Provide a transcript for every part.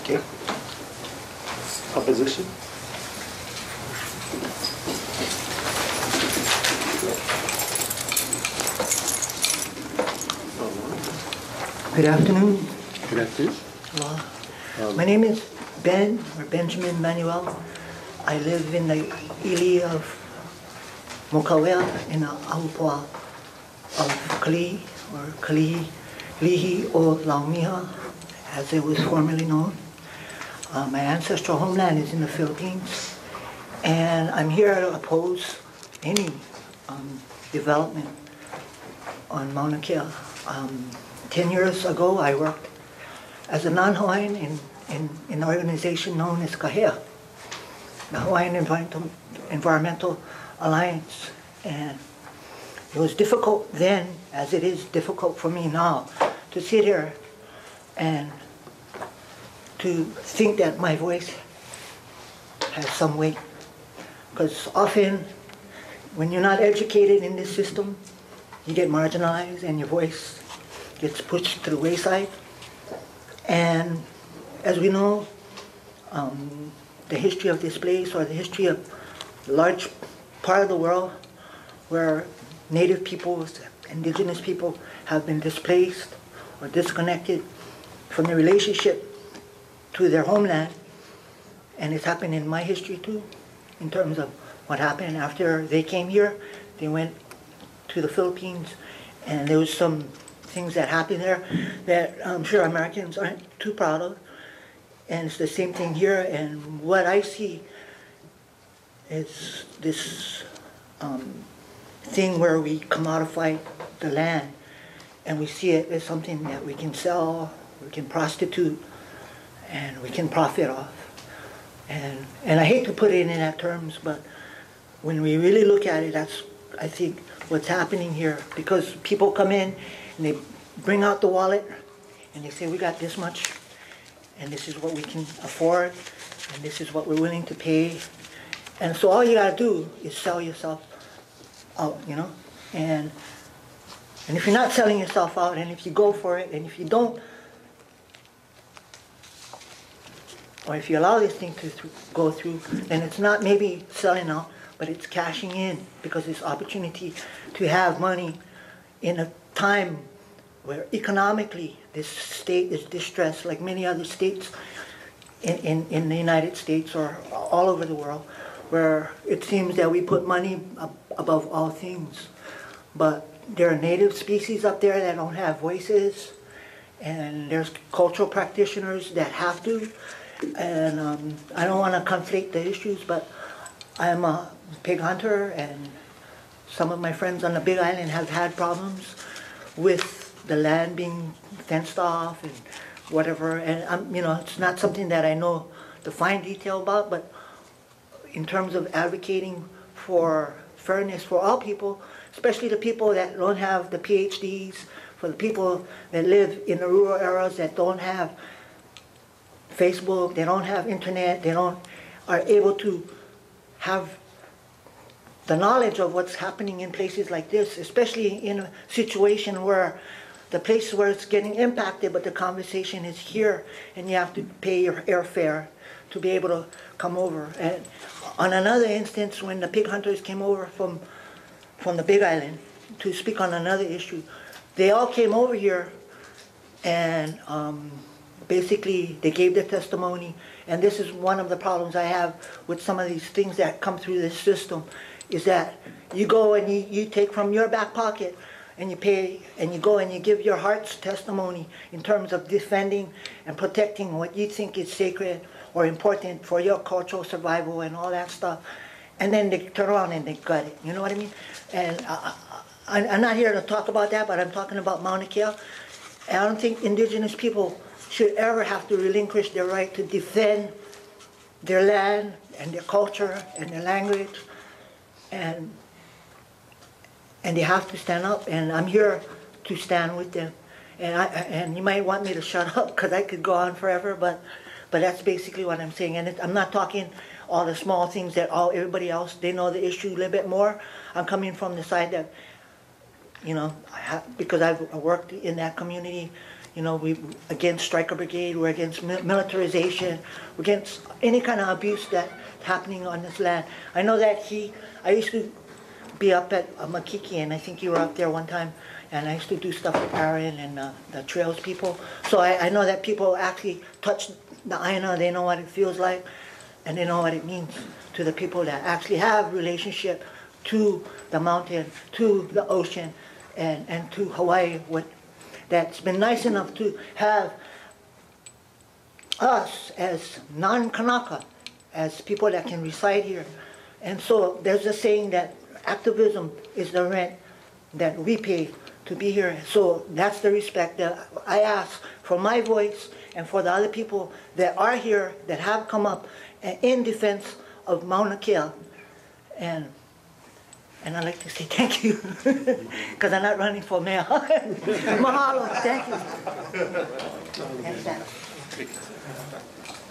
Okay. Opposition? Good afternoon. Good afternoon. Hello. My name is Benjamin Manuel. I live in the ili of Mauna Kea in the Aupua of Kali, or Kali Lihi o Laumiha, as it was formerly known. My ancestral homeland is in the Philippines, and I'm here to oppose any development on Mauna Kea. 10 years ago, I worked as a non-Hawaiian in an organization known as KAHEA, the Hawaiian Environmental Alliance. And it was difficult then, as it is difficult for me now, to sit here and to think that my voice has some weight. Because often, when you're not educated in this system, you get marginalized and your voice gets pushed to the wayside. And as we know, the history of this place, or the history of a large part of the world where native peoples, indigenous people have been displaced or disconnected from their relationship to their homeland. And it's happened in my history too, in terms of what happened after they came here. They went to the Philippines, and there was some things that happened there that I'm sure Americans aren't too proud of. And it's the same thing here. And what I see is this thing where we commodify the land, and we see it as something that we can sell, we can prostitute, and we can profit off. And I hate to put it in that terms, but when we really look at it, that's, I think, what's happening here. Because people come in and they bring out the wallet and they say, we got this much, and this is what we can afford, and this is what we're willing to pay. And so all you gotta do is sell yourself out, you know? And if you're not selling yourself out, and if you go for it, and if you don't, or if you allow this thing to go through, then it's not maybe selling out, but it's cashing in, because it's opportunity to have money in a time where economically this state is distressed, like many other states in the United States or all over the world, where it seems that we put money above all things. But there are native species up there that don't have voices, and there's cultural practitioners that have to. And I don't want to conflate the issues, but I'm a pig hunter, and some of my friends on the Big Island have had problems with the land being fenced off and whatever. And you know, it's not something that I know the fine detail about, but in terms of advocating for fairness for all people, especially the people that don't have the PhDs, for the people that live in the rural areas that don't have Facebook, they don't have internet, they are able to have the knowledge of what's happening in places like this, especially in a situation where the place where it's getting impacted, but the conversation is here, and you have to pay your airfare to be able to come over. And on another instance, when the pig hunters came over from the Big Island to speak on another issue, they all came over here, and basically they gave their testimony. And this is one of the problems I have with some of these things that come through this system, is that you go and you take from your back pocket and you pay, and you go and you give your heart's testimony in terms of defending and protecting what you think is sacred or important for your cultural survival and all that stuff. And then they turn around and they gut it, you know what I mean? And I'm not here to talk about that, but I'm talking about Mauna Kea. And I don't think indigenous people should ever have to relinquish their right to defend their land and their culture and their language. And they have to stand up, and I'm here to stand with them. And you might want me to shut up, because I could go on forever, but that's basically what I'm saying. And I'm not talking all the small things that everybody else, they know the issue a little bit more. I'm coming from the side that, you know, because I've worked in that community, You know, we against Striker Brigade, we're against militarization, we're against any kind of abuse that's happening on this land. I know that I used to be up at Makiki, and I think you were up there one time, and I used to do stuff with Aaron and the Trails people. So I know that people actually touch the Aina, they know what it feels like, and they know what it means to the people that actually have relationship to the mountain, to the ocean, and to Hawaii, that's been nice enough to have us as non-Kanaka, as people that can reside here. And so there's a saying that activism is the rent that we pay to be here. So that's the respect that I ask for my voice and for the other people that are here, that have come up in defense of Mauna Kea. And I'd like to say thank you, because I'm not running for mayor. Mahalo, thank you.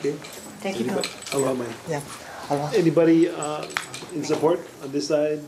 Okay. Thank you, Bill. Aloha, man. Yeah. Aloha. Anybody in support on this side?